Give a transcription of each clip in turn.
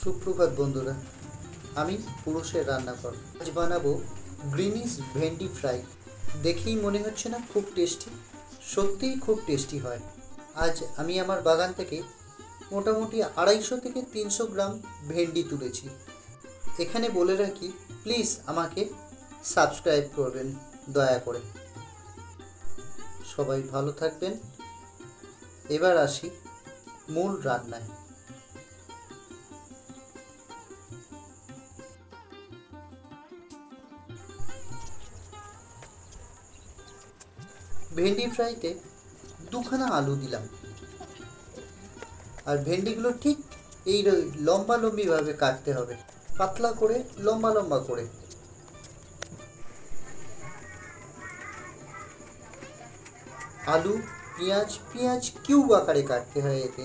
সুপ্রভাত বন্ধুরা, আমি পুরুষের রান্নাঘর। আজ বানাবো গ্রিনিশ ভেন্ডি ফ্রাই। দেখেই মনে হচ্ছে না খুব টেস্টি? সত্যিই খুব টেস্টি হয়। আজ আমি আমার বাগান থেকে মোটামুটি 250 থেকে 300 গ্রাম ভেন্ডি তুলেছি। এখানে বলে রাখি, প্লিজ আমাকে সাবস্ক্রাইব করবেন দয়া করে। সবাই ভালো থাকবেন। এবার আসি মূল রান্নায়। ভেন্ডি ফ্রাইতে 2খানা আলু দিলাম, আর ভেন্ডিগুলো ঠিক এই লম্বালম্বিভাবে কাটতে হবে, পাতলা করে লম্বা লম্বা করে। আলু, পেঁয়াজ কিউব আকারে কাটতে হয় এতে,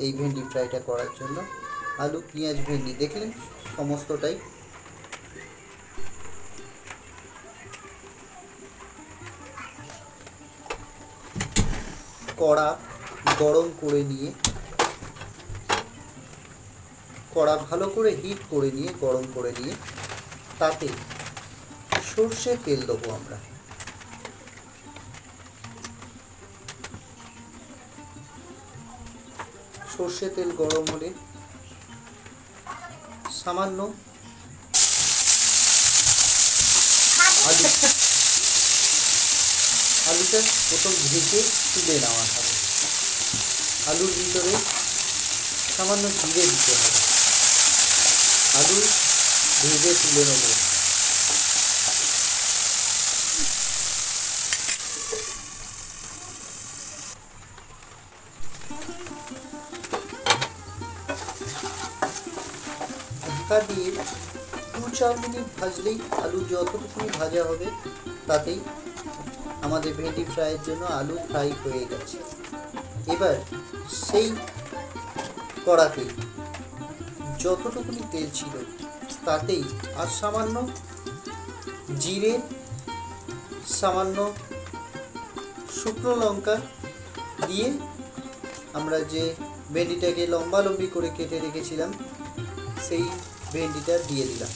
এই ভেন্ডি ফ্রাইটা করার জন্য। আলু, পেঁয়াজ, ভেন্ডি দেখলেন সমস্তটাই। কড়া গরম করে নিয়ে, কড়া ভালো করে হিট করে নিয়ে, গরম করে নিয়ে তাতে সর্ষে তেল দেবো আমরা। সর্ষে তেল গরম হলে সামান্য আলুটা প্রথম ভেজে তুলে নেওয়া হবে। আলুর ভিতরে সামান্য জিরে দিতে হবে। আলু ভেজে তুলে নেব। ঢাকা দিয়ে 2-4 মিনিট ভাজলেই আলু যতটুকুনি ভাজা হবে তাতেই আমাদের ভেন্ডি ফ্রাইয়ের জন্য আলু ফ্রাই হয়ে গেছে। এবার সেই কড়াতেই যতটুকুনি তেল ছিল তাতেই আর সামান্য জিরে, সামান্য শুকনো লঙ্কা দিয়ে আমরা যে ভেন্ডিটাকে লম্বালম্বি করে কেটে রেখেছিলাম সেই ভেন্ডিটা দিয়ে দিলাম।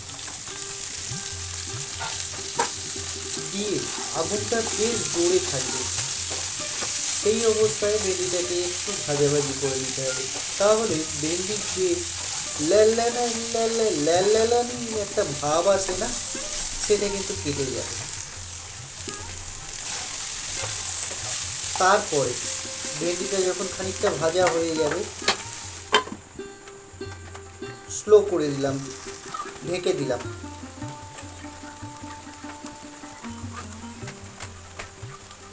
দিয়ে আগুনটা বেশ জোরে থাকবে, সেই অবস্থায় ভেন্ডিটাকে একটু ভাজাভাজি করে নিতে হবে। তাহলে ভেন্ডির যে ল্যালানি একটা ভাব আসে না, সেটা কিন্তু কেটে যাবে। তারপরে ভেন্ডিটা যখন খানিকটা ভাজা হয়ে যাবে, স্লো করে দিলাম, ঢেকে দিলাম।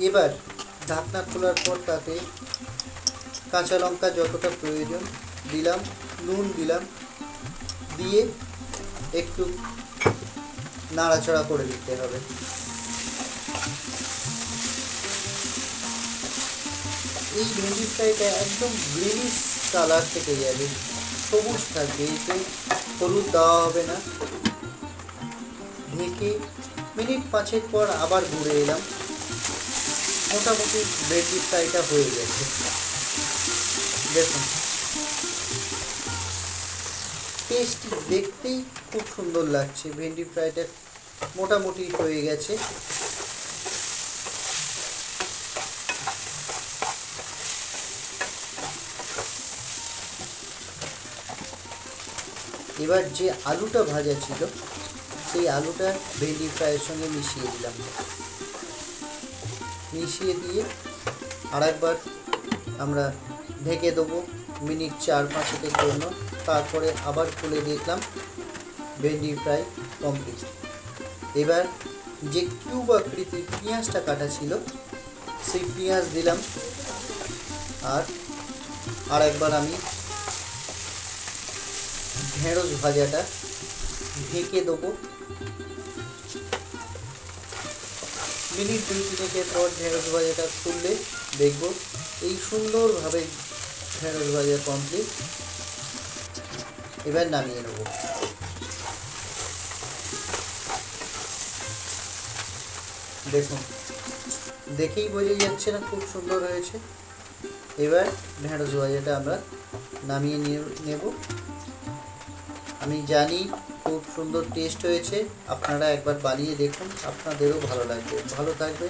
এবার ঢাকনা খোলার পর তাতে কাঁচা লঙ্কা যতটা প্রয়োজন দিলাম, নুন দিলাম, দিয়ে একটু নাড়াচাড়া করে দিতে হবে। এই ভেন্ডি ফ্রাইটা একদম গ্রিনিশ কালার থেকে যাবে, সবুজ থাকবে, এতে হলুদ দেওয়া হবে না। ঢেকে মিনিট 5 পর আবার ঘুরে এলাম। মোটামুটি ভেন্ডি ফ্রাইটা হয়ে গেছে। দেখুন, টেস্টি, দেখতেই খুব সুন্দর লাগছে। ভেন্ডি ফ্রাইটা মোটামুটি হয়ে গেছে। এবার যে আলুটা ভাজা ছিল সেই আলুটা ভেন্ডি ফ্রাইয়ের সঙ্গে মিশিয়ে দিলাম। মিশিয়ে দিয়ে আরেকবার আমরা ঢেকে দেবো মিনিট 4-5 জন্য। তারপরে আবার খুলে দেখলাম ভেন্ডি ফ্রাই কমপ্লিট। এবার যে কিউব আকৃতির পেঁয়াজটা কাটা ছিল সেই পেঁয়াজ দিলাম, আর আরেকবার আমি ঢেঁড়স ভাজাটা ঢেকে দেবো। মিনিট 2-3 পর ঢেঁড়স ভাজাটা খুললে দেখব এই সুন্দরভাবে ঢেঁড়স ভাজা কমপ্লিট। এবার নামিয়ে নেব। দেখুন, দেখেই বোঝা যাচ্ছে না খুব সুন্দর হয়েছে। এবার ঢেঁড়স ভাজাটা আমরা নামিয়ে নেব। আমি জানি খুব সুন্দর টেস্ট হয়েছে। আপনারা একবার বানিয়ে দেখুন, আপনাদেরও ভালো লাগবে। ভালো থাকবে।